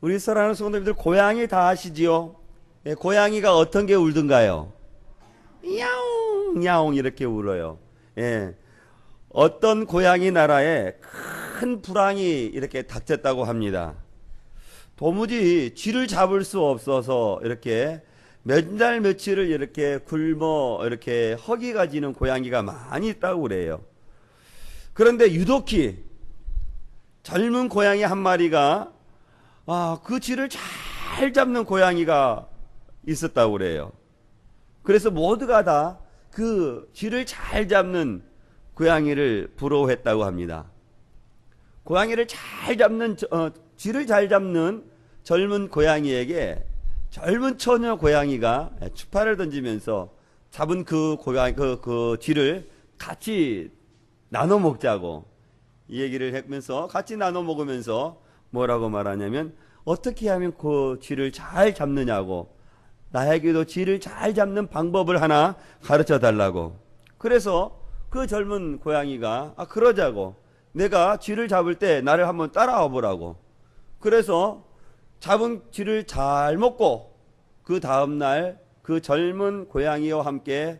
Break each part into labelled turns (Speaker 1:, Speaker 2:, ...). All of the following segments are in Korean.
Speaker 1: 우리 사랑하는 성도님들 고양이 다 아시지요? 예, 고양이가 어떤 게 울던가요? 야옹 야옹 이렇게 울어요. 예, 어떤 고양이 나라에 큰 불황이 이렇게 닥쳤다고 합니다. 도무지 쥐를 잡을 수 없어서 이렇게 몇 달 며칠을 이렇게 굶어 이렇게 허기가 지는 고양이가 많이 있다고 그래요. 그런데 유독히 젊은 고양이 한 마리가 그 쥐를 잘 잡는 고양이가 있었다고 그래요. 그래서 모두가 다 그 쥐를 잘 잡는 고양이를 부러워했다고 합니다. 고양이를 잘 잡는 쥐를 잘 잡는 젊은 고양이에게 젊은 처녀 고양이가 추파를 던지면서 잡은 그 고양이 그 쥐를 같이 나눠 먹자고 이 얘기를 하면서 같이 나눠 먹으면서 뭐라고 말하냐면 어떻게 하면 그 쥐를 잘 잡느냐고 나에게도 쥐를 잘 잡는 방법을 하나 가르쳐 달라고. 그래서 그 젊은 고양이가 그러자고 내가 쥐를 잡을 때 나를 한번 따라와 보라고. 그래서 잡은 쥐를 잘 먹고 그 다음날 그 젊은 고양이와 함께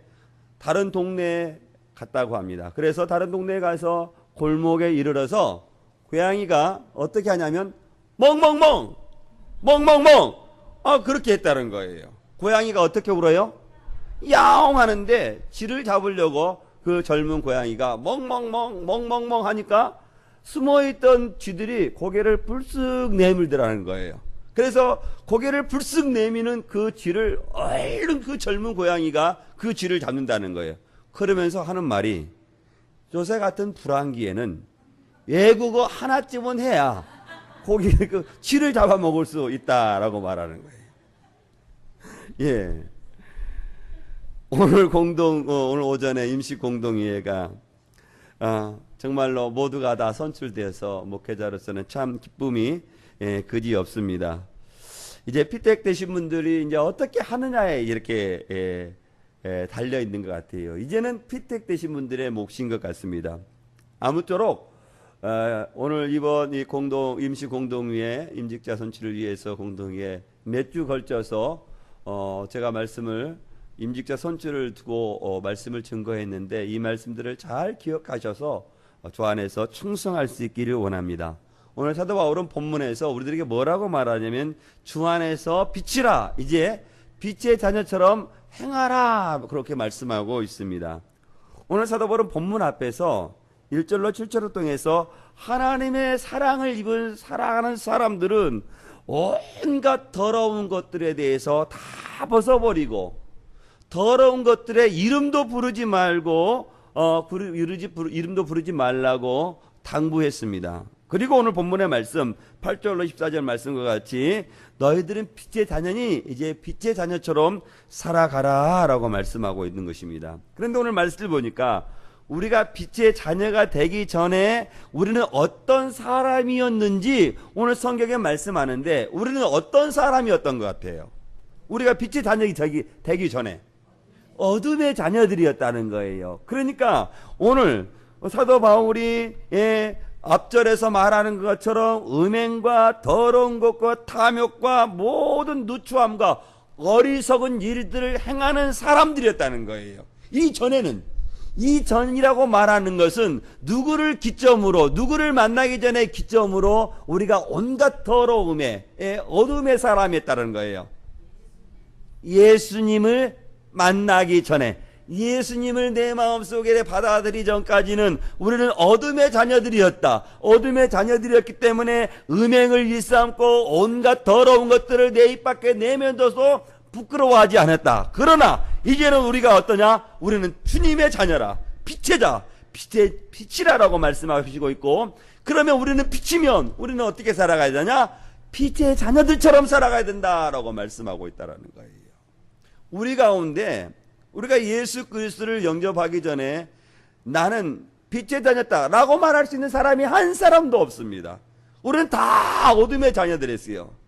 Speaker 1: 다른 동네에 갔다고 합니다. 그래서 다른 동네에 가서 골목에 이르러서 고양이가 어떻게 하냐면 멍멍멍 멍멍멍 그렇게 했다는 거예요. 고양이가 어떻게 울어요? 야옹 하는데 쥐를 잡으려고 그 젊은 고양이가 멍멍멍 멍멍멍 하니까 숨어있던 쥐들이 고개를 불쑥 내밀더라는 거예요. 그래서 고개를 불쑥 내미는 그 쥐를 얼른 그 젊은 고양이가 그 쥐를 잡는다는 거예요. 그러면서 하는 말이 요새 같은 불황기에는 외국어 하나쯤은 해야 고기 그 쥐를 잡아먹을 수 있다라고 말하는 거예요. 예. 오늘 오늘 오전에 임시 공동회의가 정말로 모두가 다 선출되어서 목회자로서는 참 기쁨이 그지 없습니다. 이제 피택 되신 분들이 이제 어떻게 하느냐에 이렇게 달려 있는 것 같아요. 이제는 피택 되신 분들의 몫인 것 같습니다. 아무쪼록 오늘 이번 이 임시 공동회의 임직자 선출을 위해서 공동회에 몇 주 걸쳐서 제가 임직자 선출을 두고 말씀을 증거했는데 이 말씀들을 잘 기억하셔서 주 안에서 충성할 수 있기를 원합니다. 오늘 사도 바울은 본문에서 우리들에게 뭐라고 말하냐면 주 안에서 빛이라 이제 빛의 자녀처럼 행하라 그렇게 말씀하고 있습니다. 오늘 사도 바울은 본문 앞에서 1절로 7절을 통해서 하나님의 사랑을 입은 사랑하는 사람들은 온갖 더러운 것들에 대해서 다 벗어버리고 더러운 것들의 이름도 부르지 말고 이름도 부르지 말라고 당부했습니다. 그리고 오늘 본문의 말씀 8절로 14절 말씀과 같이 너희들은 빛의 자녀니 이제 빛의 자녀처럼 살아가라 라고 말씀하고 있는 것입니다. 그런데 오늘 말씀을 보니까 우리가 빛의 자녀가 되기 전에 우리는 어떤 사람이었는지 오늘 성경에 말씀하는데 우리는 어떤 사람이었던 것 같아요? 우리가 빛의 자녀가 되기 전에 어둠의 자녀들이었다는 거예요. 그러니까 오늘 사도 바울이 앞절에서 말하는 것처럼 음행과 더러운 것과 탐욕과 모든 누추함과 어리석은 일들을 행하는 사람들이었다는 거예요. 이 전이라고 말하는 것은 누구를 만나기 전에 기점으로 우리가 온갖 더러움에 어둠의 사람이었다는 거예요. 예수님을 만나기 전에 예수님을 내 마음속에 받아들이기 전까지는 우리는 어둠의 자녀들이었다. 어둠의 자녀들이었기 때문에 음행을 일삼고 온갖 더러운 것들을 내 입 밖에 내면서도 부끄러워하지 않았다. 그러나 이제는 우리가 어떠냐? 우리는 주님의 자녀라. 빛이라라고 말씀하시고 있고, 그러면 우리는 빛이면 우리는 어떻게 살아가야 되냐? 빛의 자녀들처럼 살아가야 된다라고 말씀하고 있다라는 거예요. 우리 가운데 우리가 예수 그리스도를 영접하기 전에 나는 빛의 자녀다라고 말할 수 있는 사람이 한 사람도 없습니다. 우리는 다 어둠의 자녀들이었어요.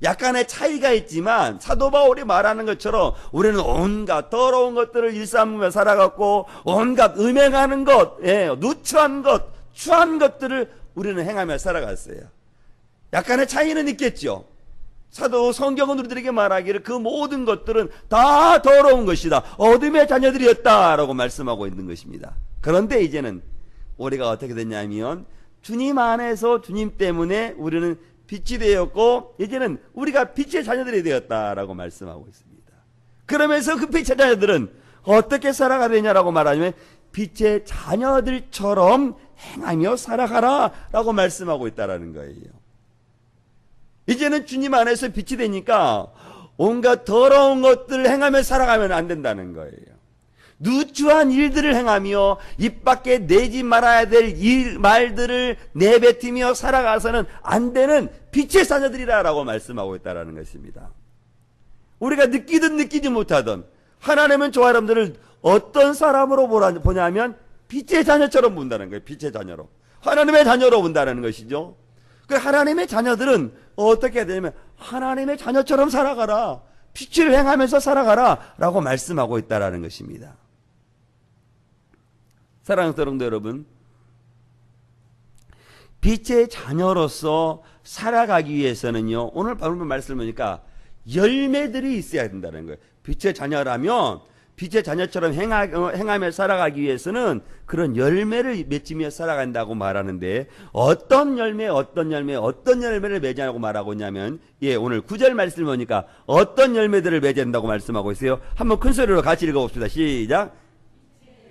Speaker 1: 약간의 차이가 있지만 사도 바울이 말하는 것처럼 우리는 온갖 더러운 것들을 일삼으며 살아갔고 온갖 음행하는 것, 누추한 것, 추한 것들을 우리는 행하며 살아갔어요. 약간의 차이는 있겠죠. 사도 성경은 우리들에게 말하기를 그 모든 것들은 다 더러운 것이다, 어둠의 자녀들이었다라고 말씀하고 있는 것입니다. 그런데 이제는 우리가 어떻게 됐냐면 주님 안에서 주님 때문에 우리는 빛이 되었고 이제는 우리가 빛의 자녀들이 되었다라고 말씀하고 있습니다. 그러면서 그 빛의 자녀들은 어떻게 살아가야 되냐라고 말하면 빛의 자녀들처럼 행하며 살아가라 라고 말씀하고 있다라는 거예요. 이제는 주님 안에서 빛이 되니까 온갖 더러운 것들을 행하며 살아가면 안 된다는 거예요. 누추한 일들을 행하며 입 밖에 내지 말아야 될 말들을 내뱉으며 살아가서는 안 되는 빛의 자녀들이라고 말씀하고 있다는 것입니다. 우리가 느끼든 느끼지 못하든 하나님은 저 사람들을 어떤 사람으로 보냐면 빛의 자녀처럼 본다는 거예요. 빛의 자녀로, 하나님의 자녀로 본다는 것이죠. 그 하나님의 자녀들은 어떻게 해야 되냐면 하나님의 자녀처럼 살아가라, 빛을 행하면서 살아가라 라고 말씀하고 있다는 것입니다. 사랑하는 성도 여러분, 빛의 자녀로서 살아가기 위해서는요, 오늘 바로 말씀을 보니까 열매들이 있어야 된다는 거예요. 빛의 자녀라면 빛의 자녀처럼 행하며 살아가기 위해서는 그런 열매를 맺으며 살아간다고 말하는데, 어떤 열매를 맺으라고 말하고 있냐면, 오늘 9절 말씀을 보니까 어떤 열매들을 맺어야 된다고 말씀하고 있어요. 한번 큰 소리로 같이 읽어봅시다. 시작.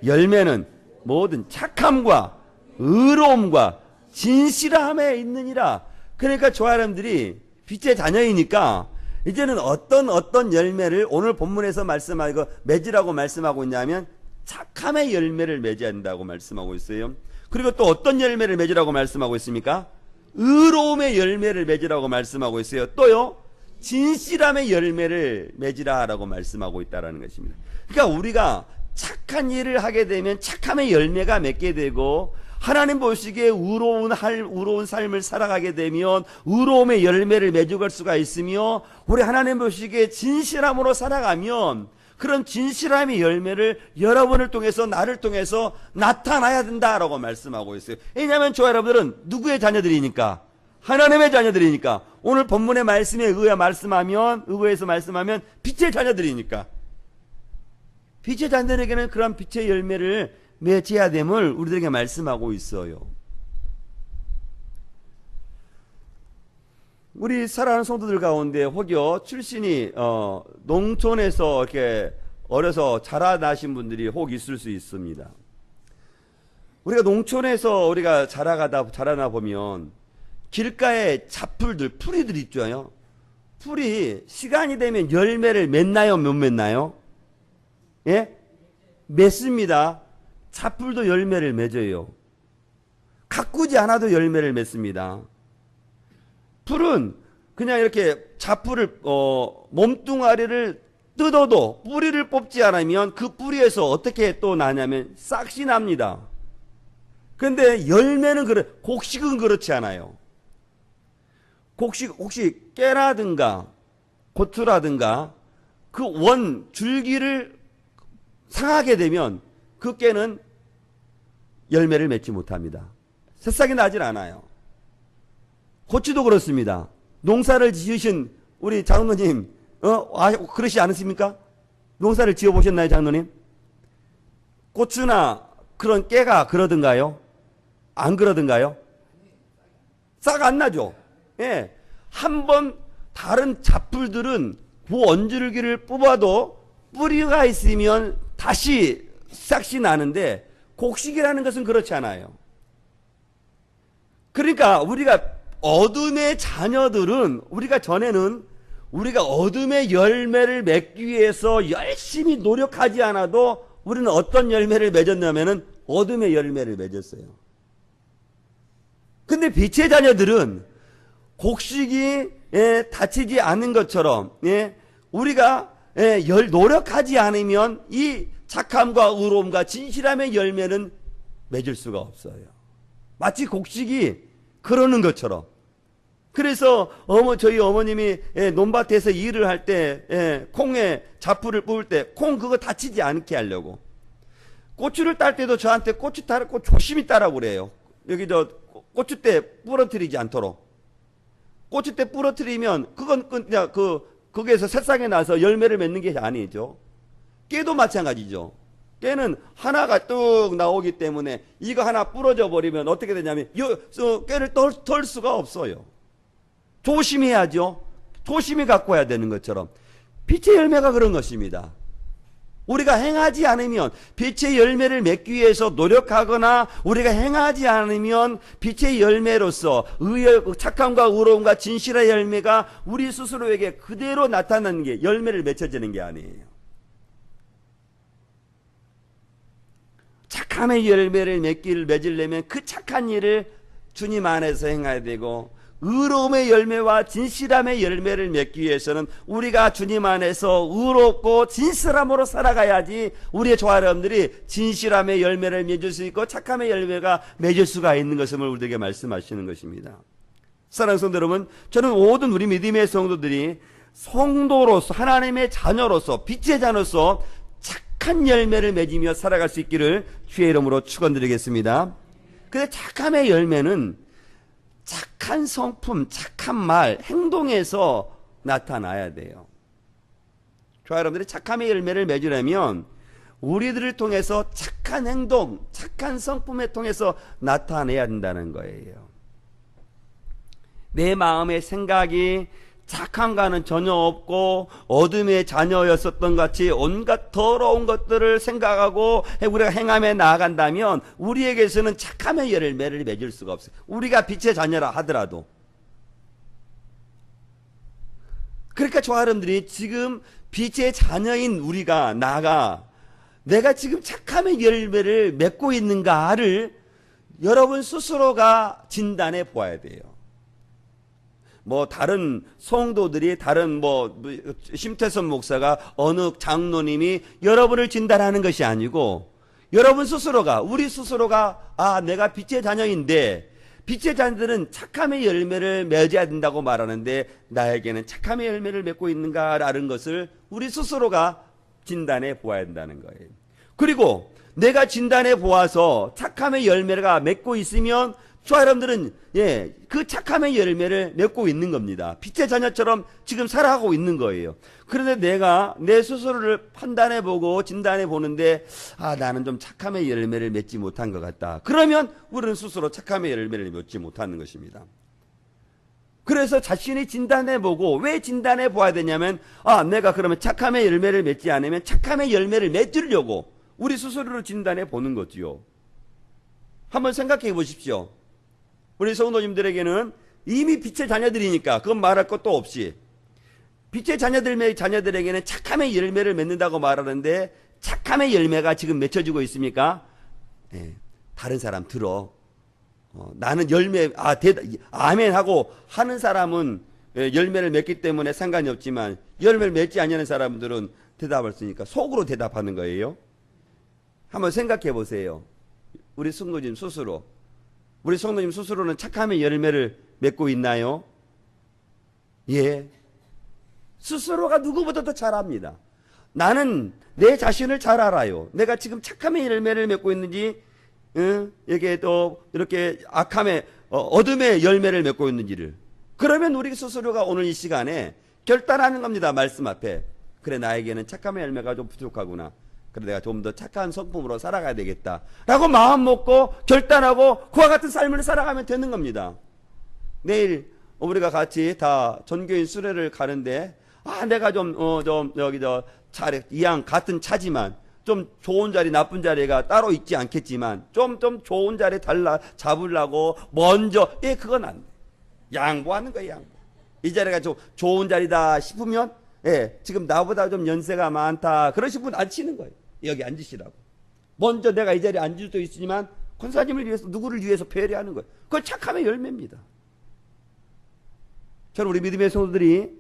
Speaker 1: 열매는 모든 착함과 의로움과 진실함에 있느니라. 그러니까 저 사람들이 빛의 자녀이니까 이제는 어떤 열매를 오늘 본문에서 말씀하고 맺으라고 말씀하고 있냐면 착함의 열매를 맺어야 한다고 말씀하고 있어요. 그리고 또 어떤 열매를 맺으라고 말씀하고 있습니까? 의로움의 열매를 맺으라고 말씀하고 있어요. 또요, 진실함의 열매를 맺으라라고 말씀하고 있다는 것입니다. 그러니까 우리가 착한 일을 하게 되면 착함의 열매가 맺게 되고, 하나님 보시기에 의로운 삶을 살아가게 되면 의로움의 열매를 맺어갈 수가 있으며, 우리 하나님 보시기에 진실함으로 살아가면 그런 진실함의 열매를 여러분을 통해서, 나를 통해서 나타나야 된다라고 말씀하고 있어요. 왜냐하면 저 여러분들은 누구의 자녀들이니까? 하나님의 자녀들이니까. 오늘 본문의 말씀에 의해서 말씀하면 빛의 자녀들이니까. 빛의 자녀들에게는 그런 빛의 열매를 맺어야 됨을 우리들에게 말씀하고 있어요. 우리 사랑하는 성도들 가운데 혹여 출신이 농촌에서 이렇게 어려서 자라나신 분들이 혹 있을 수 있습니다. 우리가 농촌에서 우리가 자라나 보면 길가에 잡풀들, 풀이들 있죠. 풀이 시간이 되면 열매를 맺나요, 못 맺나요? 예? 맺습니다. 잡풀도 열매를 맺어요. 가꾸지 않아도 열매를 맺습니다. 풀은 그냥 이렇게 잡풀을 몸뚱아리를 뜯어도 뿌리를 뽑지 않으면 그 뿌리에서 어떻게 또 나냐면 싹이 납니다. 그런데 열매는 곡식은 그렇지 않아요. 곡식 혹시 깨라든가 고추라든가 그 줄기를 상하게 되면 그 깨는 열매를 맺지 못합니다. 새싹이 나질 않아요. 고추도 그렇습니다. 농사를 지으신 우리 장로님, 그러시지 않으십니까? 농사를 지어 보셨나요, 장로님? 고추나 그런 깨가 그러든가요? 안 그러든가요? 싹 안 나죠? 예. 한번 다른 잡풀들은 그 원줄기를 뽑아도 뿌리가 있으면 다시 싹이 나는데, 곡식이라는 것은 그렇지 않아요. 그러니까 우리가 어둠의 자녀들은, 우리가 전에는 우리가 어둠의 열매를 맺기 위해서 열심히 노력하지 않아도 우리는 어떤 열매를 맺었냐면은 어둠의 열매를 맺었어요. 근데 빛의 자녀들은 곡식이 다치지 않는 것처럼, 우리가 노력하지 않으면 이 착함과 의로움과 진실함의 열매는 맺을 수가 없어요. 마치 곡식이 그러는 것처럼. 그래서 저희 어머님이 논밭에서 일을 할 때 콩에 잡풀을 뽑을 때 콩 그거 다치지 않게 하려고 고추를 딸 때도 저한테 고추 조심히 따라고 그래요. 여기 고추대 부러뜨리지 않도록. 고추대 부러뜨리면 그건 그냥 거기에서 새싹이 나서 열매를 맺는 게 아니죠. 깨도 마찬가지죠. 깨는 하나가 뚝 나오기 때문에 이거 하나 부러져 버리면 어떻게 되냐면 깨를 덜 수가 없어요. 조심해야죠. 조심히 갖고 와야 되는 것처럼 빛의 열매가 그런 것입니다. 우리가 행하지 않으면 빛의 열매를 맺기 위해서 노력하거나 우리가 행하지 않으면 빛의 열매로서 착함과 의로움과 진실의 열매가 우리 스스로에게 그대로 나타나는 게 열매를 맺혀지는 게 아니에요. 착함의 열매를 맺으려면 그 착한 일을 주님 안에서 행해야 되고 의로움의 열매와 진실함의 열매를 맺기 위해서는 우리가 주님 안에서 의롭고 진실함으로 살아가야지 우리의 조아람들이 진실함의 열매를 맺을 수 있고 착함의 열매가 맺을 수가 있는 것을 우리에게 말씀하시는 것입니다. 사랑하는 성도 여러분, 저는 모든 우리 믿음의 성도들이 성도로서 하나님의 자녀로서 빛의 자녀로서 착한 열매를 맺으며 살아갈 수 있기를 주의 이름으로 축원드리겠습니다. 근데 착함의 열매는 착한 성품, 착한 말, 행동에서 나타나야 돼요. 저와 여러분들이 착함의 열매를 맺으려면 우리들을 통해서 착한 행동, 착한 성품을 통해서 나타내야 된다는 거예요. 내 마음의 생각이 착함과는 전혀 없고 어둠의 자녀였었던 같이 온갖 더러운 것들을 생각하고 우리가 행함에 나아간다면 우리에게서는 착함의 열매를 맺을 수가 없어요. 우리가 빛의 자녀라 하더라도. 그러니까 저와 여러분들이 지금 빛의 자녀인 우리가 내가 지금 착함의 열매를 맺고 있는가를 여러분 스스로가 진단해 보아야 돼요. 다른 성도들이 심태선 목사가 어느 장로님이 여러분을 진단하는 것이 아니고 여러분 스스로가 우리 스스로가 내가 빛의 자녀인데 빛의 자녀들은 착함의 열매를 맺어야 된다고 말하는데 나에게는 착함의 열매를 맺고 있는가라는 것을 우리 스스로가 진단해 보아야 한다는 거예요. 그리고 내가 진단해 보아서 착함의 열매가 맺고 있으면 저와 여러분들은 그 착함의 열매를 맺고 있는 겁니다. 빛의 자녀처럼 지금 살아가고 있는 거예요. 그런데 내가 내 스스로를 판단해보고 진단해보는데 나는 좀 착함의 열매를 맺지 못한 것 같다. 그러면 우리는 스스로 착함의 열매를 맺지 못하는 것입니다. 그래서 자신이 진단해보고 왜 진단해보아야 되냐면 내가 그러면 착함의 열매를 맺지 않으면 착함의 열매를 맺으려고 우리 스스로를 진단해보는 거지요. 한번 생각해 보십시오. 우리 성도님들에게는 이미 빛의 자녀들이니까 그건 말할 것도 없이 빛의 자녀들에게는 착함의 열매를 맺는다고 말하는데 착함의 열매가 지금 맺혀지고 있습니까? 다른 사람 들어. 나는 열매 아멘 하고 하는 사람은 열매를 맺기 때문에 상관이 없지만 열매를 맺지 않는 사람들은 대답할 수 있으니까 속으로 대답하는 거예요. 한번 생각해 보세요. 우리 성도님 스스로는 착함의 열매를 맺고 있나요? 예. 스스로가 누구보다도 잘 압니다. 나는 내 자신을 잘 알아요. 내가 지금 착함의 열매를 맺고 있는지, 여기에 또 이렇게 악함의, 어둠의 열매를 맺고 있는지를. 그러면 우리 스스로가 오늘 이 시간에 결단하는 겁니다. 말씀 앞에. 그래, 나에게는 착함의 열매가 좀 부족하구나. 그래, 내가 좀 더 착한 성품으로 살아가야 되겠다 라고 마음 먹고 결단하고 그와 같은 삶을 살아가면 되는 겁니다. 내일 우리가 같이 다 전교인 수련을 가는데 내가 이왕 같은 차지만 좀 좋은 자리 나쁜 자리가 따로 있지 않겠지만 좀 좋은 자리 잡으려고 먼저 그건 안 돼. 양보하는 거예요. 양보. 이 자리가 좀 좋은 자리다 싶으면 지금 나보다 좀 연세가 많다 그러신 분 앉히는 거예요. 여기 앉으시라고. 먼저 내가 이 자리에 앉을 수도 있지만 권사님을 위해서 누구를 위해서 배려하는 거예요. 그건 착함의 열매입니다. 저는 우리 믿음의 성도들이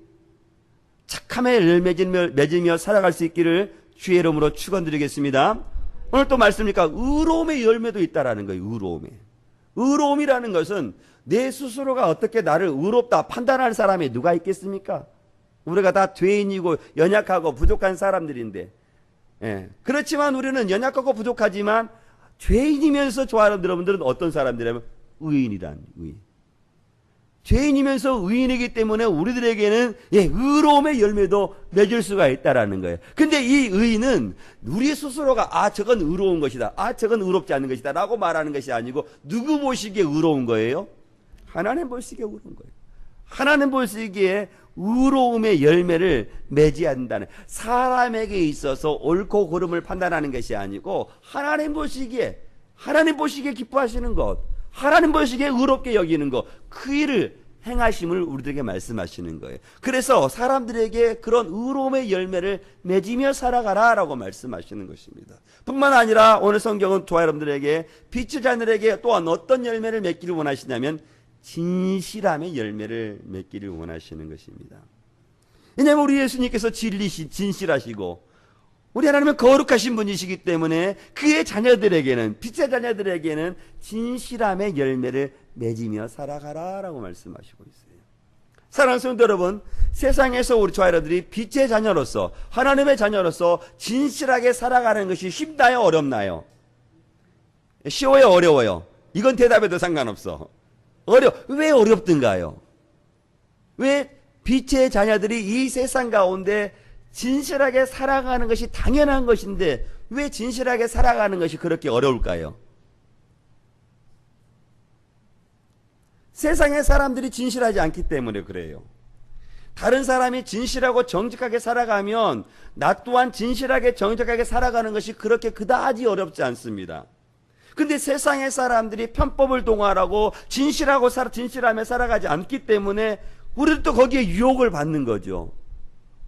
Speaker 1: 착함의 열매를 맺으며 살아갈 수 있기를 주의 이름으로 축원드리겠습니다. 오늘 또 말씀이니까 의로움의 열매도 있다라는 거예요. 의로움이라는 것은 내 스스로가 어떻게 나를 의롭다 판단할 사람이 누가 있겠습니까? 우리가 다 죄인이고 연약하고 부족한 사람들인데 그렇지만 우리는 연약하고 부족하지만 죄인이면서 좋아하는 여러분들은 어떤 사람들이냐면 의인이란 의인. 죄인이면서 의인이기 때문에 우리들에게는 의로움의 열매도 맺을 수가 있다라는 거예요. 근데 이 의인은 우리 스스로가 저건 의로운 것이다, 저건 의롭지 않은 것이다 라고 말하는 것이 아니고, 누구 보시기에 의로운 거예요? 하나님 보시기에 의로운 거예요. 하나님 보시기에 의로움의 열매를 맺어야 한다는, 사람에게 있어서 옳고 그름을 판단하는 것이 아니고 하나님 보시기에 기뻐하시는 것, 하나님 보시기에 의롭게 여기는 것, 그 일을 행하심을 우리들에게 말씀하시는 거예요. 그래서 사람들에게 그런 의로움의 열매를 맺으며 살아가라 라고 말씀하시는 것입니다. 뿐만 아니라 오늘 성경은 저와 여러분들에게, 빛의 자녀들에게 또한 어떤 열매를 맺기를 원하시냐면 진실함의 열매를 맺기를 원하시는 것입니다. 왜냐하면 우리 예수님께서 진실하시고 우리 하나님은 거룩하신 분이시기 때문에 그의 자녀들에게는, 빛의 자녀들에게는 진실함의 열매를 맺으며 살아가라 라고 말씀하시고 있어요. 사랑하는 성도 여러분, 세상에서 우리 저와 여러분들이 빛의 자녀로서, 하나님의 자녀로서 진실하게 살아가는 것이 쉽나요, 어렵나요? 쉬워요, 어려워요? 이건 대답해도 상관없어. 왜 어렵든가요? 왜 빛의 자녀들이 이 세상 가운데 진실하게 살아가는 것이 당연한 것인데 왜 진실하게 살아가는 것이 그렇게 어려울까요? 세상의 사람들이 진실하지 않기 때문에 그래요. 다른 사람이 진실하고 정직하게 살아가면 나 또한 진실하게 정직하게 살아가는 것이 그렇게 그다지 어렵지 않습니다. 근데 세상의 사람들이 편법을 동원하고 진실하며 살아가지 않기 때문에 우리도 거기에 유혹을 받는 거죠.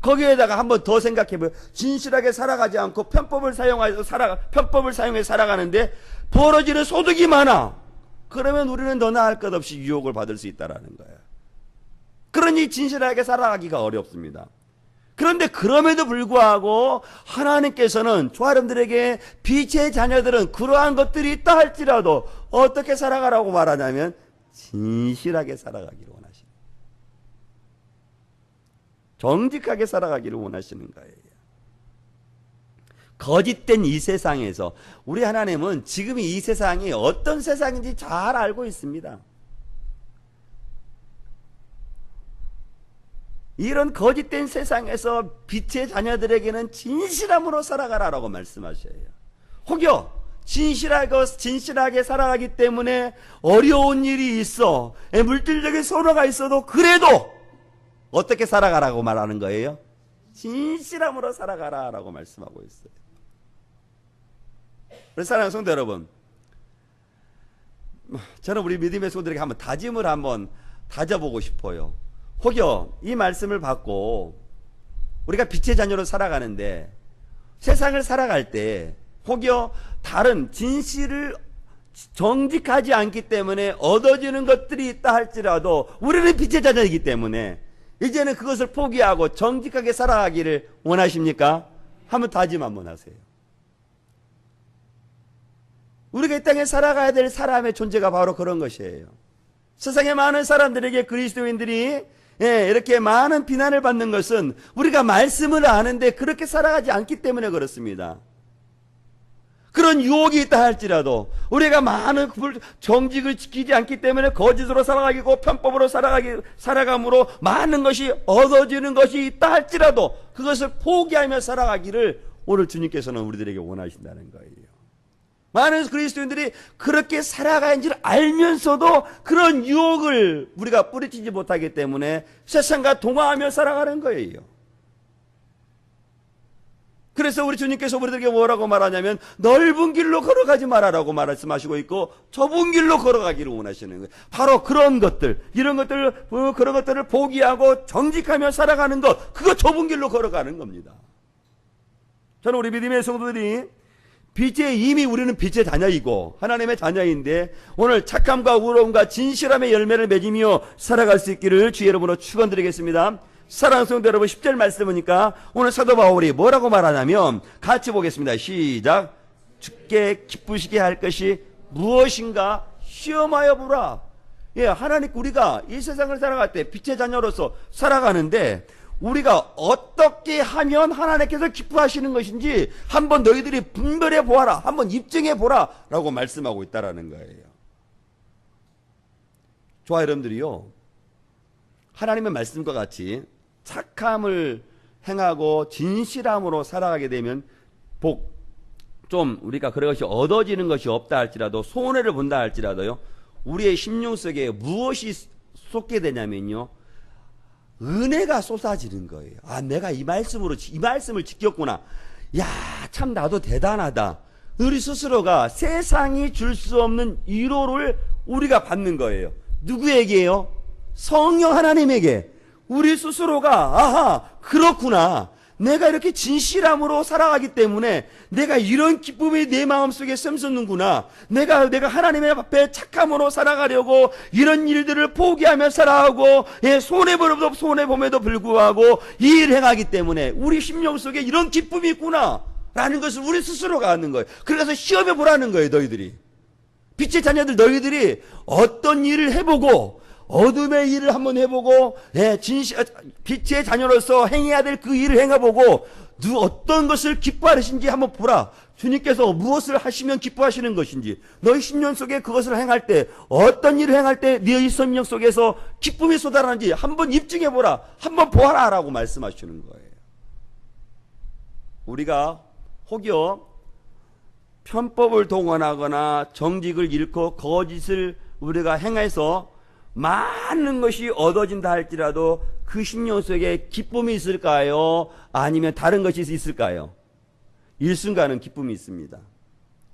Speaker 1: 거기에다가 한번 더 생각해보면, 진실하게 살아가지 않고 편법을 사용해 살아가는데 벌어지는 소득이 많아. 그러면 우리는 너나 할 것 없이 유혹을 받을 수 있다는 거예요. 그러니 진실하게 살아가기가 어렵습니다. 그런데 그럼에도 불구하고 하나님께서는 저와 여러분들에게, 빛의 자녀들은 그러한 것들이 있다 할지라도 어떻게 살아가라고 말하냐면 진실하게 살아가기를 원하십니다. 정직하게 살아가기를 원하시는 거예요. 거짓된 이 세상에서 우리 하나님은 지금 이 세상이 어떤 세상인지 잘 알고 있습니다. 이런 거짓된 세상에서 빛의 자녀들에게는 진실함으로 살아가라라고 말씀하셔요. 혹여 진실하게 살아가기 때문에 어려운 일이 있어, 물질적인 손해가 있어도 그래도 어떻게 살아가라고 말하는 거예요? 진실함으로 살아가라라고 말씀하고 있어요. 그래서 사랑하는 성도 여러분, 저는 우리 믿음의 성도들에게 한번 다져보고 싶어요. 혹여 이 말씀을 받고 우리가 빛의 자녀로 살아가는데, 세상을 살아갈 때 혹여 다른 진실을 정직하지 않기 때문에 얻어지는 것들이 있다 할지라도 우리는 빛의 자녀이기 때문에 이제는 그것을 포기하고 정직하게 살아가기를 원하십니까? 한번 다짐 한번 하세요. 우리가 이 땅에 살아가야 될 사람의 존재가 바로 그런 것이에요. 세상의 많은 사람들에게 그리스도인들이 이렇게 많은 비난을 받는 것은 우리가 말씀을 아는데 그렇게 살아가지 않기 때문에 그렇습니다. 그런 유혹이 있다 할지라도 우리가 많은 정직을 지키지 않기 때문에 거짓으로 살아가기고 편법으로 살아감으로 많은 것이 얻어지는 것이 있다 할지라도 그것을 포기하며 살아가기를 오늘 주님께서는 우리들에게 원하신다는 거예요. 많은 그리스도인들이 그렇게 살아가는 줄 알면서도 그런 유혹을 우리가 뿌리치지 못하기 때문에 세상과 동화하며 살아가는 거예요. 그래서 우리 주님께서 우리들에게 뭐라고 말하냐면 넓은 길로 걸어가지 말아라고 말씀하시고 있고 좁은 길로 걸어가기를 원하시는 거예요. 바로 그런 것들, 그런 것들을 포기하고 정직하며 살아가는 것, 그거 좁은 길로 걸어가는 겁니다. 저는 우리 믿음의 성도들이 이미 우리는 빛의 자녀이고 하나님의 자녀인데 오늘 착함과 의로움과 진실함의 열매를 맺으며 살아갈 수 있기를 주의 이름으로 축원드리겠습니다. 사랑하는 성도 여러분, 10절 말씀이니까 오늘 사도 바울이 뭐라고 말하냐면 같이 보겠습니다. 시작. 주께 기쁘시게 할 것이 무엇인가 시험하여 보라. 하나님, 우리가 이 세상을 살아갈 때 빛의 자녀로서 살아가는데 우리가 어떻게 하면 하나님께서 기뻐하시는 것인지 한번 너희들이 분별해 보아라, 한번 입증해 보라 라고 말씀하고 있다라는 거예요. 저와 여러분들이요, 하나님의 말씀과 같이 착함을 행하고 진실함으로 살아가게 되면 좀 우리가 그런 것이 얻어지는 것이 없다 할지라도, 손해를 본다 할지라도요, 우리의 심령 속에 무엇이 쏟게 되냐면요, 은혜가 쏟아지는 거예요. 아, 내가 이 말씀을 지켰구나. 야, 참 나도 대단하다. 우리 스스로가 세상이 줄 수 없는 위로를 우리가 받는 거예요. 누구에게요? 성령 하나님에게. 우리 스스로가 아하, 그렇구나. 내가 이렇게 진실함으로 살아가기 때문에 내가 이런 기쁨이 내 마음속에 샘솟는구나. 내가 하나님의 앞에 착함으로 살아가려고 이런 일들을 포기하며 살아가고, 손해봄에도 불구하고 이 일을 행하기 때문에 우리 심령 속에 이런 기쁨이 있구나 라는 것을 우리 스스로가 아는 거예요. 그래서 시험해 보라는 거예요. 너희들이, 빛의 자녀들, 너희들이 어떤 일을 해보고 어둠의 일을 한번 해보고, 빛의 자녀로서 행해야 될 그 일을 행해보고, 어떤 것을 기뻐하시는지 한번 보라. 주님께서 무엇을 하시면 기뻐하시는 것인지, 너희 심령 속에 그것을 행할 때, 어떤 일을 행할 때 너희 심령 속에서 기쁨이 쏟아나는지 한번 입증해보라, 한번 보아라 라고 말씀하시는 거예요. 우리가 혹여 편법을 동원하거나 정직을 잃고 거짓을 우리가 행해서 많은 것이 얻어진다 할지라도 그 심령 속에 기쁨이 있을까요? 아니면 다른 것이 있을까요? 일순간은 기쁨이 있습니다.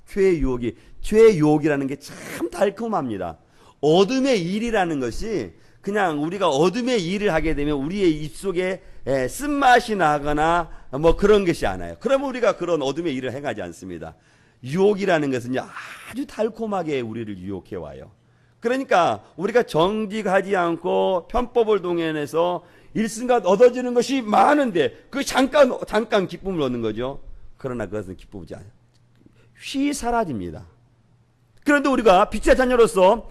Speaker 1: 죄의 유혹이라는 게 참 달콤합니다. 어둠의 일이라는 것이 그냥 우리가 어둠의 일을 하게 되면 우리의 입속에 쓴맛이 나거나 뭐 그런 것이 않아요. 그러면 우리가 그런 어둠의 일을 행하지 않습니다. 유혹이라는 것은요, 아주 달콤하게 우리를 유혹해 와요. 그러니까 우리가 정직하지 않고 편법을 동원해서 일순간 얻어지는 것이 많은데 그 잠깐 기쁨을 얻는 거죠. 그러나 그것은 기쁘지 않아요. 휘 사라집니다. 그런데 우리가 빛의 자녀로서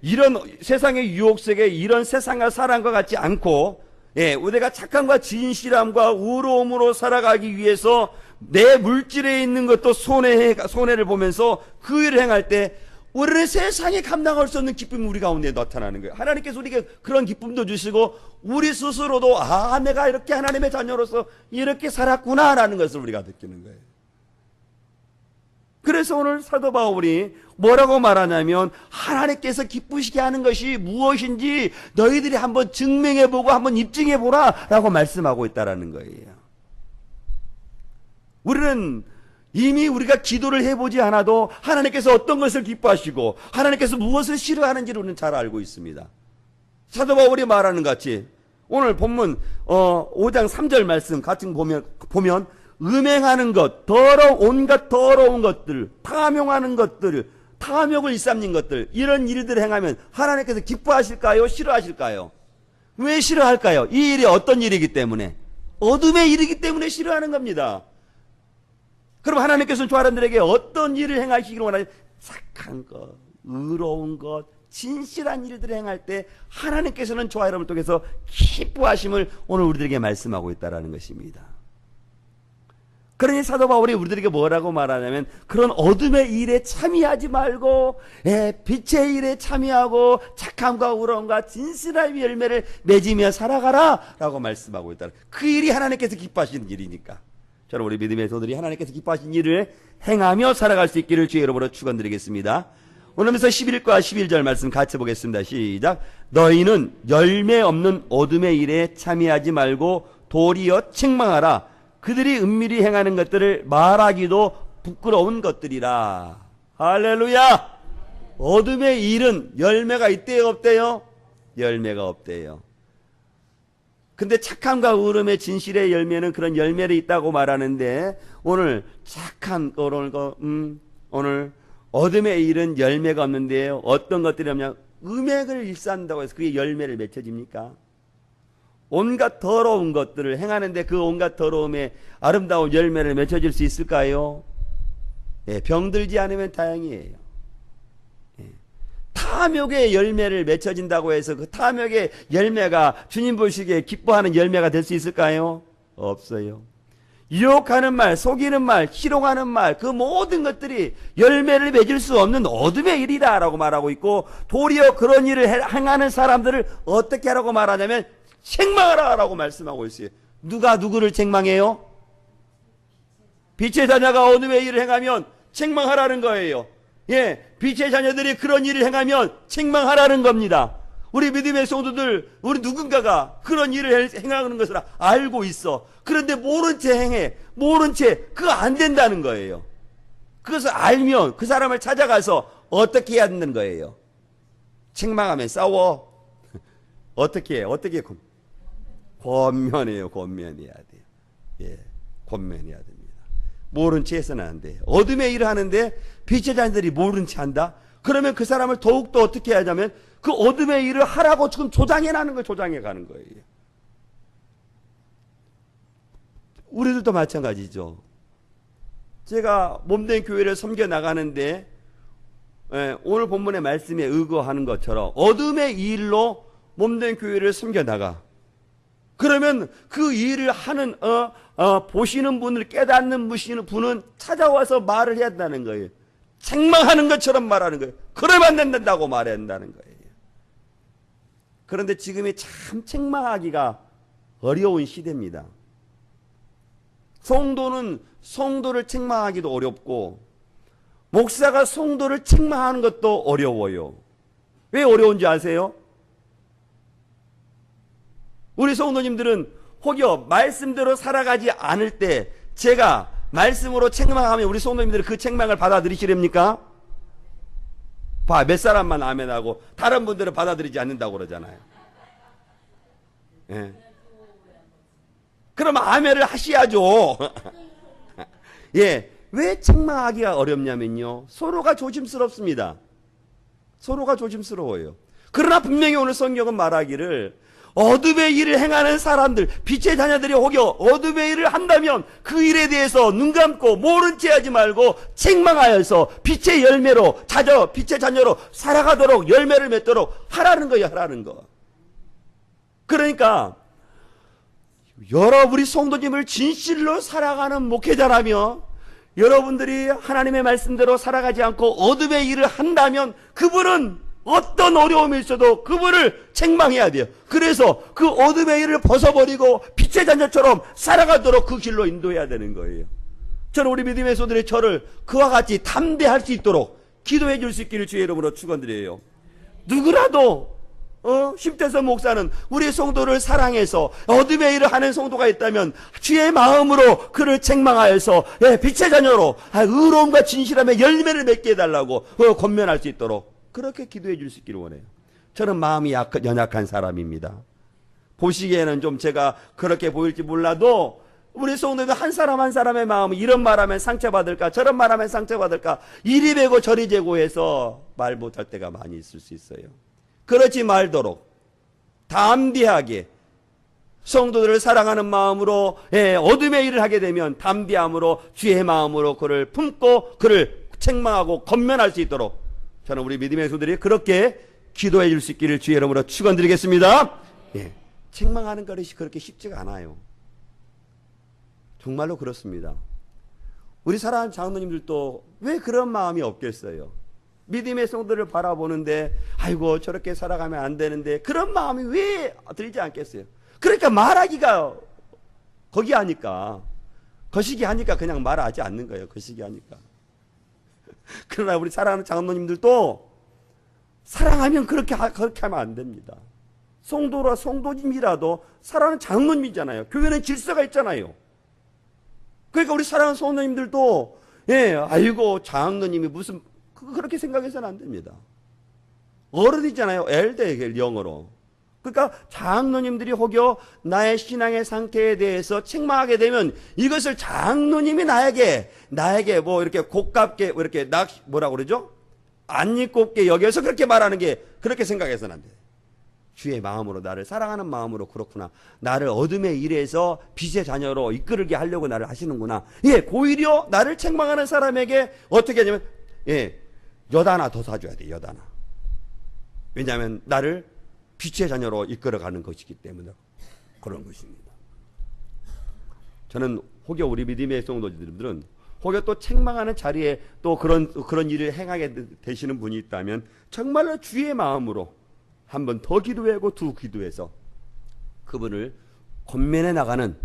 Speaker 1: 이런 세상의 유혹 속에 이런 세상과 사람과 같지 않고, 우리가 착함과 진실함과 의로움으로 살아가기 위해서 내 물질에 있는 것도 손해를 보면서 그 일을 행할 때 우리는 세상에 감당할 수 없는 기쁨이 우리 가운데 나타나는 거예요. 하나님께서 우리에게 그런 기쁨도 주시고 우리 스스로도 내가 이렇게 하나님의 자녀로서 이렇게 살았구나 라는 것을 우리가 느끼는 거예요. 그래서 오늘 사도 바울이 뭐라고 말하냐면, 하나님께서 기쁘시게 하는 것이 무엇인지 너희들이 한번 증명해보고 한번 입증해보라 라고 말씀하고 있다는 거예요. 우리는 이미 우리가 기도를 해보지 않아도 하나님께서 어떤 것을 기뻐하시고 하나님께서 무엇을 싫어하는지를 우리는 잘 알고 있습니다. 사도 바울이 말하는 같이 오늘 본문 5장 3절 말씀 같이 보면 음행하는 것, 온갖 더러운 것들, 탐욕하는 것들, 탐욕을 일삼는 것들, 이런 일들을 행하면 하나님께서 기뻐하실까요? 싫어하실까요? 왜 싫어할까요? 이 일이 어떤 일이기 때문에, 어둠의 일이기 때문에 싫어하는 겁니다. 그럼 하나님께서는 저 사람들에게 어떤 일을 행하시기를 원하냐? 착한 것, 의로운 것, 진실한 일들을 행할 때 하나님께서는 저와 여러분을 통해서 기뻐하심을 오늘 우리들에게 말씀하고 있다는 것입니다. 그러니 사도 바울이 우리들에게 뭐라고 말하냐면, 그런 어둠의 일에 참여하지 말고 빛의 일에 참여하고 착함과 의로움과 진실한 열매를 맺으며 살아가라 라고 말씀하고 있다. 그 일이 하나님께서 기뻐하시는 일이니까 저는 우리 믿음의 소들이 하나님께서 기뻐하신 일을 행하며 살아갈 수 있기를 주의 이름으로 축원드리겠습니다. 오늘부터 11과 11절 말씀 같이 보겠습니다. 시작. 너희는 열매 없는 어둠의 일에 참여하지 말고 도리어 책망하라. 그들이 은밀히 행하는 것들을 말하기도 부끄러운 것들이라. 할렐루야. 어둠의 일은 열매가 있대요, 없대요? 열매가 없대요. 근데 착함과 의로움의 진실의 열매는 그런 열매를 있다고 말하는데, 오늘 착한 오늘 어둠의 일은 열매가 없는데요, 어떤 것들이 없냐? 음행을 일삼는다고 해서 그게 열매를 맺혀집니까? 온갖 더러운 것들을 행하는데 그 온갖 더러움에 아름다운 열매를 맺혀질 수 있을까요? 병들지 않으면 다행이에요. 탐욕의 열매를 맺혀진다고 해서 그 탐욕의 열매가 주님 보시기에 기뻐하는 열매가 될 수 있을까요? 없어요. 유혹하는 말, 속이는 말, 희롱하는 말, 그 모든 것들이 열매를 맺을 수 없는 어둠의 일이다라고 말하고 있고, 도리어 그런 일을 행하는 사람들을 어떻게 하라고 말하냐면 책망하라라고 말씀하고 있어요. 누가 누구를 책망해요? 빛의 자녀가 어둠의 일을 행하면 책망하라는 거예요. 예, 빛의 자녀들이 그런 일을 행하면 책망하라는 겁니다. 우리 믿음의 성도들, 우리 누군가가 그런 일을 행하는 것을 알고 있어. 그런데 모른 채 행해. 모른 채 그거 안 된다는 거예요. 그것을 알면 그 사람을 찾아가서 어떻게 해야 되는 거예요? 책망하면 싸워. 어떻게 해? 어떻게 권면해요. 권면해야 돼요. 예, 권면해야 됩니다. 모른 채 해서는 안 돼요. 어둠의 일을 하는데 빛의 자녀들이 모른 채 한다? 그러면 그 사람을 더욱더 어떻게 하냐면 그 어둠의 일을 하라고 지금 조장해나는 거예요. 조장해가는 거예요. 우리들도 마찬가지죠. 제가 몸된 교회를 섬겨나가는데 오늘 본문의 말씀에 의거하는 것처럼 어둠의 일로 몸된 교회를 섬겨나가. 그러면 그 일을 하는 보시는 분을 깨닫는 분은 찾아와서 말을 해야 한다는 거예요. 책망하는 것처럼 말하는 거예요. 그러면 안 된다고 말해야 한다는 거예요. 그런데 지금이 참 책망하기가 어려운 시대입니다. 성도는 성도를 책망하기도 어렵고 목사가 성도를 책망하는 것도 어려워요. 왜 어려운지 아세요? 우리 성도님들은 혹여 말씀대로 살아가지 않을 때 제가 말씀으로 책망하면 우리 성도님들은 그 책망을 받아들이시렵니까? 몇 사람만 아멘하고 다른 분들은 받아들이지 않는다고 그러잖아요. 예. 그럼 아멘을 하셔야죠. 예. 왜 책망하기가 어렵냐면요. 서로가 조심스럽습니다. 서로가 조심스러워요. 그러나 분명히 오늘 성경은 말하기를 어둠의 일을 행하는 사람들, 빛의 자녀들이 혹여 어둠의 일을 한다면 그 일에 대해서 눈 감고 모른 채 하지 말고 책망하여서 빛의 열매로 빛의 자녀로 살아가도록 열매를 맺도록 하라는 거예요. 하라는 거. 그러니까 우리 성도님을 진실로 살아가는 목회자라며 여러분들이 하나님의 말씀대로 살아가지 않고 어둠의 일을 한다면 그분은 어떤 어려움이 있어도 그분을 책망해야 돼요. 그래서 그 어둠의 일을 벗어버리고 빛의 자녀처럼 살아가도록 그 길로 인도해야 되는 거예요. 저는 우리 믿음의 소들의 저를 그와 같이 담대할 수 있도록 기도해 줄 수 있기를 주의 이름으로 축원드려요. 누구라도 심태선 목사는 우리 성도를 사랑해서 어둠의 일을 하는 성도가 있다면 주의 마음으로 그를 책망하여서 빛의 자녀로 의로움과 진실함의 열매를 맺게 해달라고 권면할 수 있도록 그렇게 기도해 줄 수 있기를 원해요. 저는 마음이 연약한 사람입니다. 보시기에는 좀 제가 그렇게 보일지 몰라도 우리 성도들 한 사람 한 사람의 마음은 이런 말하면 상처받을까 저런 말하면 상처받을까 이리 베고 저리 재고 해서 말 못할 때가 많이 있을 수 있어요. 그렇지 말도록 담대하게 성도들을 사랑하는 마음으로 어둠의 일을 하게 되면 담대함으로 주의 마음으로 그를 품고 그를 책망하고 권면할 수 있도록 저는 우리 믿음의 소들이 그렇게 기도해 줄 수 있기를 주의 이름으로 축원드리겠습니다. 예, 책망하는 것이 그렇게 쉽지가 않아요. 정말로 그렇습니다. 우리 사랑하는 장로님들도 왜 그런 마음이 없겠어요? 믿음의 성도를 바라보는데 아이고 저렇게 살아가면 안 되는데 그런 마음이 왜 들지 않겠어요? 그러니까 말하기가 거시기 하니까 그냥 말하지 않는 거예요. 거시기 하니까. 그러나 우리 사랑하는 장로님들도 사랑하면 그렇게 하면 안 됩니다. 성도님이라도 사랑하는 장로님이잖아요. 교회는 질서가 있잖아요. 그러니까 우리 사랑하는 성도님들도 아이고 장로님이 무슨 그렇게 생각해서는 안 됩니다. 어른이잖아요. 엘더 영어로. 그러니까 장로님들이 혹여 나의 신앙의 상태에 대해서 책망하게 되면 이것을 장로님이 나에게 뭐 이렇게 고깝게 이렇게 뭐라고 그러죠? 안입곱게 여겨서 그렇게 말하는 게 그렇게 생각해서는 안 돼. 주의 마음으로 나를 사랑하는 마음으로 그렇구나. 나를 어둠의 일에서 빛의 자녀로 이끌게 하려고 나를 하시는구나. 오히려 나를 책망하는 사람에게 어떻게 하냐면 엿 하나 더 사줘야 돼. 엿 하나. 왜냐하면 나를 빛의 자녀로 이끌어가는 것이기 때문에 그런 것입니다. 저는 혹여 우리 믿음의 성도들은 혹여 또 책망하는 자리에 또 그런 일을 행하게 되시는 분이 있다면 정말로 주의 마음으로 한 번 더 기도하고 두 기도해서 그분을 권면해 나가는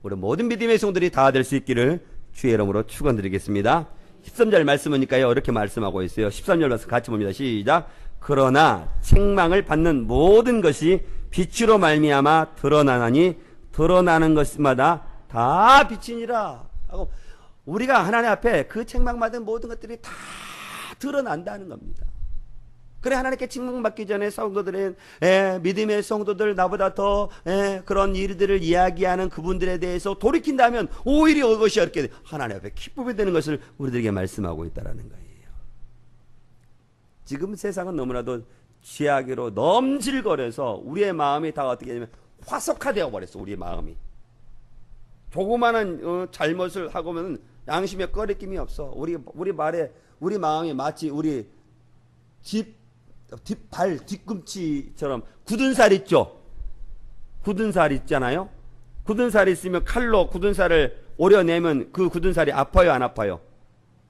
Speaker 1: 우리 모든 믿음의 성도들이 다 될 수 있기를 주의 이름으로 축원드리겠습니다. 13절 말씀이니까요. 이렇게 말씀하고 있어요. 13절 말씀 같이 봅니다. 시작. 그러나 책망을 받는 모든 것이 빛으로 말미암아 드러나나니 드러나는 것마다 다 빛이니라 하고, 우리가 하나님 앞에 그 책망받은 모든 것들이 다 드러난다는 겁니다. 그래, 하나님께 책망받기 전에 성도들은 믿음의 성도들, 나보다 더 그런 일들을 이야기하는 그분들에 대해서 돌이킨다면 오히려 그것이 이렇게 하나님 앞에 기쁨이 되는 것을 우리들에게 말씀하고 있다는 거예요. 지금 세상은 너무나도 죄악으로 넘질거려서 우리의 마음이 다 어떻게 되냐면 화석화되어 버렸어. 우리의 마음이 조그마한 잘못을 하고는 양심에 꺼리낌이 없어. 우리 마음이 마치 우리 발 뒤꿈치처럼 굳은 살 있죠. 굳은 살 있잖아요. 굳은 살이 있으면 칼로 굳은 살을 오려내면 그 굳은 살이 아파요, 안 아파요?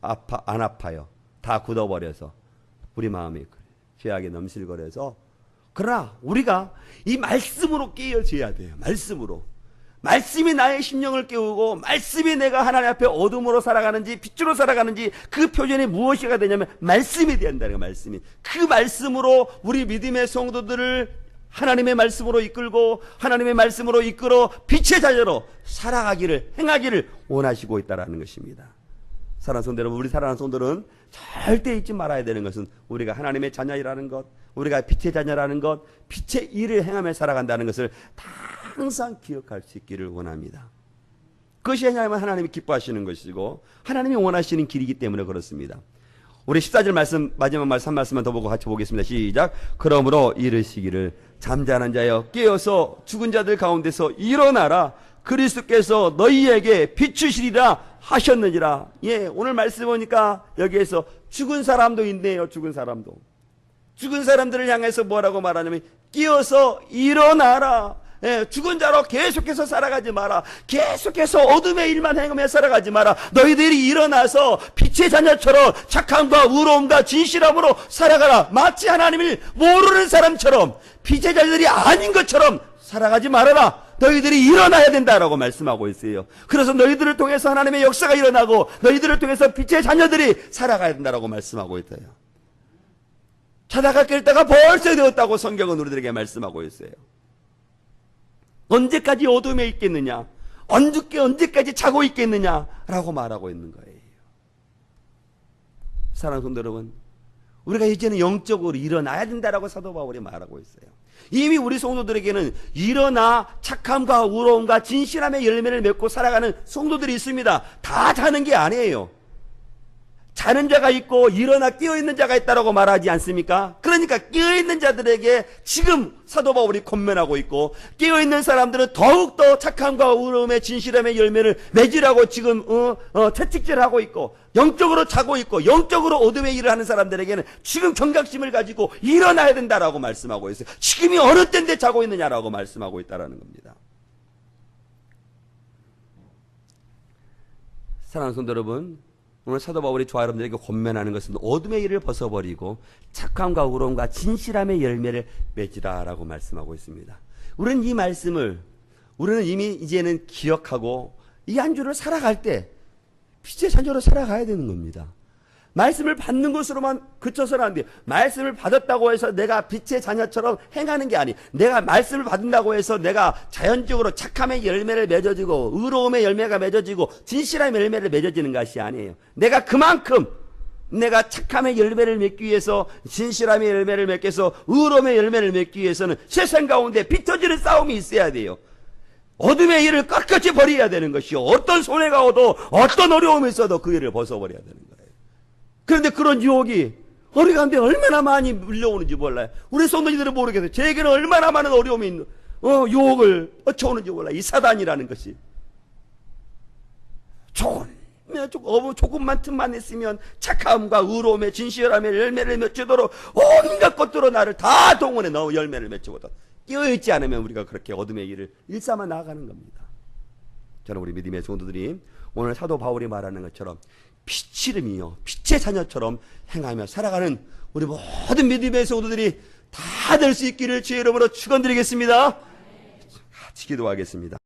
Speaker 1: 안 아파요. 다 굳어버려서 우리 마음이 죄악에 넘실거려서. 그러나 우리가 이 말씀으로 깨어져야 돼요. 말씀이 나의 심령을 깨우고, 말씀이 내가 하나님 앞에 어둠으로 살아가는지 빛으로 살아가는지 그 표현이 무엇이가 되냐면 말씀이 된다는 거예요. 그 말씀으로 우리 믿음의 성도들을 하나님의 말씀으로 이끌고 하나님의 말씀으로 이끌어 빛의 자녀로 살아가기를, 행하기를 원하시고 있다는 것입니다. 사랑하는 성도 여러분, 우리 사랑하는 성도들은 절대 잊지 말아야 되는 것은 우리가 하나님의 자녀이라는 것, 우리가 빛의 자녀라는 것, 빛의 일을 행하며 살아간다는 것을 항상 기억할 수 있기를 원합니다. 그것이 왜냐하면 하나님이 기뻐하시는 것이고 하나님이 원하시는 길이기 때문에 그렇습니다. 우리 14절 말씀, 마지막 말씀 한 말씀만 더 보고 같이 보겠습니다. 시작. 그러므로 이르시기를 잠자는 자여 깨어서 죽은 자들 가운데서 일어나라. 그리스도께서 너희에게 비추시리라 하셨느니라. 예, 오늘 말씀 보니까 여기에서 죽은 사람도 있네요. 죽은 사람들을 향해서 뭐라고 말하냐면 깨어서 일어나라. 죽은 자로 계속해서 살아가지 마라. 계속해서 어둠의 일만 행하며 살아가지 마라. 너희들이 일어나서 빛의 자녀처럼 착함과 의로움과 진실함으로 살아가라. 마치 하나님을 모르는 사람처럼, 빛의 자녀들이 아닌 것처럼 살아가지 말아라. 너희들이 일어나야 된다라고 말씀하고 있어요. 그래서 너희들을 통해서 하나님의 역사가 일어나고 너희들을 통해서 빛의 자녀들이 살아가야 된다라고 말씀하고 있어요. 자다가 깰 때가 벌써 되었다고 성경은 우리들에게 말씀하고 있어요. 언제까지 어둠에 있겠느냐, 언제까지 자고 있겠느냐라고 말하고 있는 거예요. 사랑하는 성도 여러분, 우리가 이제는 영적으로 일어나야 된다라고 사도 바울이 말하고 있어요. 이미 우리 성도들에게는 일어나 착함과 의로움과 진실함의 열매를 맺고 살아가는 성도들이 있습니다. 다 자는 게 아니에요. 자는 자가 있고 일어나 깨어있는 자가 있다라고 말하지 않습니까? 그러니까 깨어있는 자들에게 지금 사도 바울이 권면하고 있고, 깨어있는 사람들은 더욱더 착함과 의로움의 진실함의 열매를 맺으라고 지금 채찍질하고 있고, 영적으로 자고 있고 영적으로 어둠의 일을 하는 사람들에게는 지금 경각심을 가지고 일어나야 된다라고 말씀하고 있어요. 지금이 어느 때인데 자고 있느냐라고 말씀하고 있다라는 겁니다. 사랑하는 성도 여러분, 오늘 사도 바울이 저와 여러분들에게 권면하는 것은 어둠의 일을 벗어버리고 착함과 의로움과 진실함의 열매를 맺으라라고 말씀하고 있습니다. 우리는 이 말씀을 이미 이제는 기억하고 이 한 주를 살아갈 때 빛의 자녀로 살아가야 되는 겁니다. 말씀을 받는 것으로만 그쳐서는 안 돼요. 말씀을 받았다고 해서 내가 빛의 자녀처럼 행하는 게 아니, 내가 말씀을 받는다고 해서 내가 자연적으로 착함의 열매를 맺어지고 의로움의 열매가 맺어지고 진실함의 열매를 맺어지는 것이 아니에요. 내가 그만큼 내가 착함의 열매를 맺기 위해서, 진실함의 열매를 맺기 위해서, 의로움의 열매를 맺기 위해서는 세상 가운데 비터지는 싸움이 있어야 돼요. 어둠의 일을 꺾어지 버려야 되는 것이요, 어떤 손해가 오도 어떤 어려움이 있어도 그 일을 벗어버려야 되는 거예요. 그런데 그런 유혹이 우리 가운데 얼마나 많이 밀려오는지 몰라요. 우리 성도님들은 모르겠어요. 제게는 얼마나 많은 어려움이 있는, 유혹을 쫓아오는지 몰라요. 이 사단이라는 것이. 조금만 틈만 있으면 착함과 의로움의 진실함의 열매를 맺도록 온갖 것들로 나를 다 동원해 넣어 열매를 맺거든. 깨어있지 않으면 우리가 그렇게 어둠의 일을 일삼아 나아가는 겁니다. 저는 우리 믿음의 성도들이 오늘 사도 바울이 말하는 것처럼 빛이름이요 빛의 자녀처럼 행하며 살아가는 우리 모든 믿음의 성도들이 다 될 수 있기를 주의 이름으로 축원드리겠습니다. 같이 기도하겠습니다.